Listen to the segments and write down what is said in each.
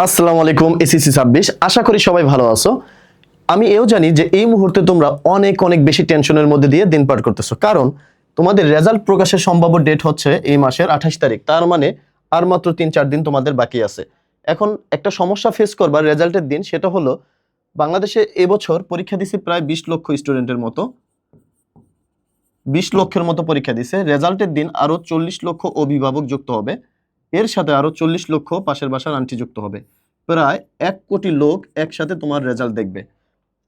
আসসালামু আলাইকুম এসএসসি 26 আশা করি সবাই ভালো আছো। আমি এও জানি যে এই মুহূর্তে তোমরা অনেক অনেক বেশি টেনশনের মধ্যে দিয়ে দিন পার করতেছো, কারণ তোমাদের রেজাল্ট প্রকাশের সম্ভাব্য ডেট হচ্ছে এই মাসের 28 তারিখ। তার মানে আর মাত্র 3-4 দিন তোমাদের বাকি আছে। এখন একটা সমস্যা ফেস করবা রেজাল্টের দিন, সেটা হলো বাংলাদেশে এবছর পরীক্ষা দিছে প্রায় 20 লক্ষ স্টুডেন্টের মতো, 20 লক্ষের মতো পরীক্ষা দিছে। রেজাল্টের দিন আরো 40 লক্ষ অভিভাবক যুক্ত হবে, এর সাথে আরো 40 লক্ষ পাশের বাসার আন্টি যুক্ত হবে। প্রায় 1 কোটি লোক একসাথে তোমার রেজাল্ট দেখবে।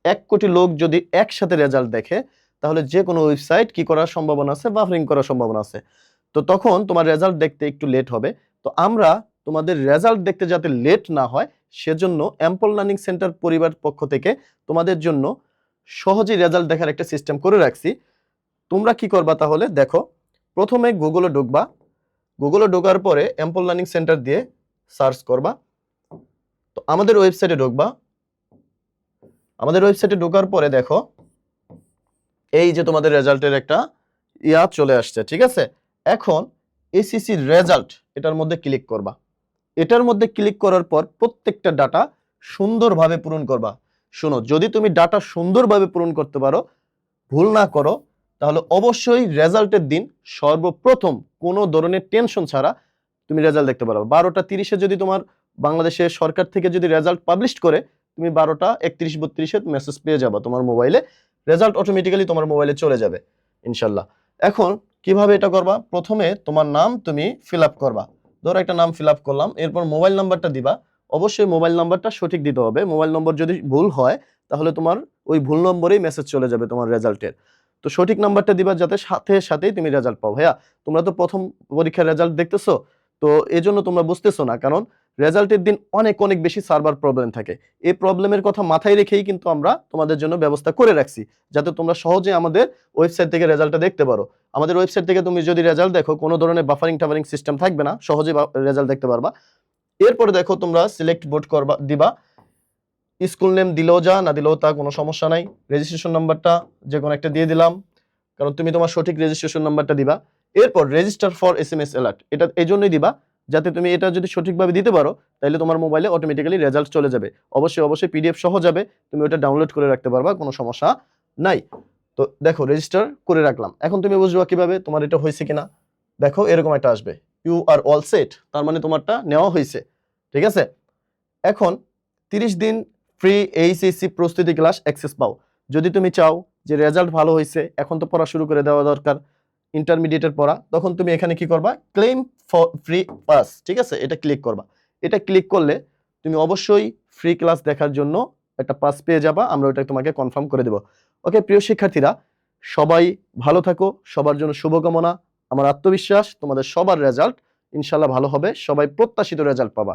1 কোটি লোক যদি একসাথে রেজাল্ট দেখে, তাহলে যে কোনো ওয়েবসাইট কি করার সম্ভাবনা আছে, বাফারিং করার সম্ভাবনা আছে। তো তখন তোমার রেজাল্ট দেখতে একটু লেট হবে। তো আমরা তোমাদের রেজাল্ট দেখতে যাতে লেট না হয়, সেজন্য অ্যাম্পল লার্নিং সেন্টার পরিবার পক্ষ থেকে তোমাদের জন্য সহজেই রেজাল্ট দেখার একটা সিস্টেম করে রাখছি। তোমরা কি করবা তাহলে দেখো, প্রথমে গুগলে ঢুকবা, গুগলে ঢোকার পরে অ্যাম্পল লার্নিং সেন্টার দিয়ে সার্চ করবা। তো আমাদের ওয়েবসাইটে ঢুকবা, আমাদের ওয়েবসাইটে ঢোকার পরে দেখো এই যে তোমাদের রেজাল্টের একটা চলে আসছে, ঠিক আছে। এখন এসএসসি রেজাল্ট এটার মধ্যে ক্লিক করবা। এটার মধ্যে ক্লিক করার পর প্রত্যেকটা ডাটা সুন্দরভাবে পূরণ করবা। শোনো, যদি তুমি ডাটা সুন্দরভাবে পূরণ করতে পারো, ভুল না করো, তাহলে অবশ্যই রেজাল্টের দিন সর্বপ্রথম কোনো ধরনের টেনশন ছাড়া তুমি রেজাল্ট দেখতে পারো। 12টা 30-এ যদি তোমার বাংলাদেশের সরকার থেকে যদি রেজাল্ট পাবলিশ করে, তুমি 12টা 31-32-এ মেসেজ পেয়ে যাবে তোমার মোবাইলে। রেজাল্ট অটোমেটিক্যালি তোমার মোবাইলে চলে যাবে ইনশাল্লাহ। এখন কিভাবে এটা করবা, প্রথমে তোমার নাম তুমি ফিল আপ করবা। ধরো একটা নাম ফিল আপ করলাম, এরপর মোবাইল নাম্বারটা দিবা। অবশ্যই মোবাইল নাম্বারটা সঠিক দিতে হবে। মোবাইল নম্বর যদি ভুল হয়, তাহলে তোমার ওই ভুল নম্বরেই মেসেজ চলে যাবে তোমার রেজাল্টের। তো সঠিক নাম্বারটা দিবা, যাতে সাথে সাথেই তুমি রেজাল্ট পাও। ভাইয়া, তোমরা তো প্রথম পরীক্ষার রেজাল্ট দেখতেছো, তো এজন্য তোমরা বুঝতেছো না, কারণ রেজাল্টের দিন অনেক অনেক বেশি সার্ভার প্রবলেম থাকে। এই প্রবলেমের কথা মাথায় রেখেই কিন্তু আমরা তোমাদের জন্য ব্যবস্থা করে রাখছি, যাতে তোমরা সহজে আমাদের ওয়েবসাইট থেকে রেজাল্টটা দেখতে পারো। আমাদের ওয়েবসাইট থেকে তুমি যদি রেজাল্ট দেখো, কোনো ধরনের বাফারিং টাফারিং সিস্টেম থাকবে না, সহজেই রেজাল্ট দেখতে পারবা। এরপরে দেখো তোমরা সিলেক্ট বোর্ড করবা, দিবা। স্কুল নেম দিলেও যা, না দিলেও তা, কোনো সমস্যা নাই। রেজিস্ট্রেশন নাম্বারটা যে কোনো একটা দিয়ে দিলাম, কারণ তুমি তোমার সঠিক রেজিস্ট্রেশন নাম্বারটা দিবা। এরপর রেজিস্টার ফর SMS অ্যালার্ট, এটা এই জন্যই দিবা, যাতে তুমি এটা যদি সঠিকভাবে দিতে পারো, তাহলে তোমার মোবাইলে অটোমেটিক্যালি রেজাল্ট চলে যাবে। অবশ্যই অবশ্যই PDF সহ যাবে, তুমি ওটা ডাউনলোড করে রাখতে পারবা, কোনো সমস্যা নাই। তো দেখো রেজিস্টার করে রাখলাম। এখন তুমি বুঝবা কিভাবে তোমার এটা হয়েছে কিনা। দেখো এরকম একটা আসবে, ইউ আর অল সেট, তার মানে তোমারটা নেওয়া হয়েছে, ঠিক আছে। এখন 30 দিন ফ্রি HSC প্রস্তুতি ক্লাস অ্যাক্সেস পাও। যদি তুমি চাও যে রেজাল্ট ভালো হয়েছে, এখন তো পড়া শুরু করে দেওয়া দরকার, ইন্টারমিডিয়েটের পড়া, তখন তুমি এখানে কি করবা, ক্লেম ফর ফ্রি পাস, ঠিক আছে, এটা ক্লিক করবা। এটা ক্লিক করলে তুমি অবশ্যই ফ্রি ক্লাস দেখার জন্য একটা পাস পেয়ে যাবা, আমরা ওটা তোমাকে কনফার্ম করে দেব। ওকে প্রিয় শিক্ষার্থীরা, সবাই ভালো থাকো, সবার জন্য শুভকামনা। আমার আত্মবিশ্বাস তোমাদের সবার রেজাল্ট ইনশাল্লাহ ভালো হবে, সবাই প্রত্যাশিত রেজাল্ট পাবা।